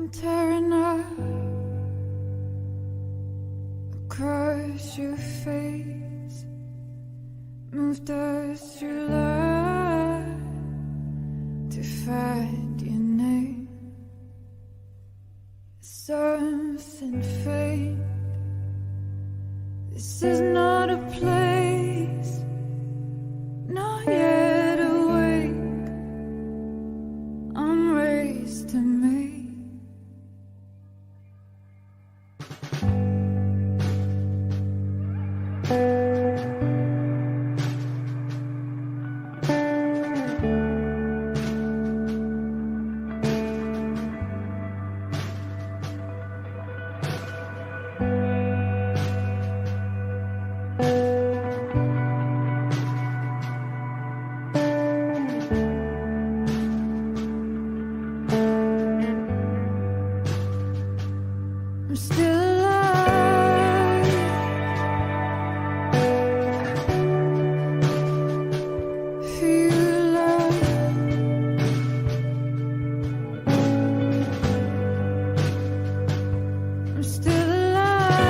I'm tearing up across your face, moved us through life to find your name. Something faint. This is not a place, not yet awake. I'm raised to make. I'm still alive. Feel love. I'm still alive.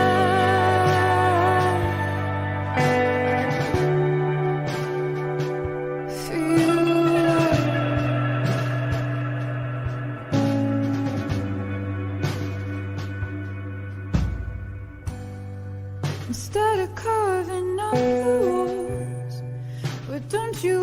Feel love. Instead of carving up the walls, but don't you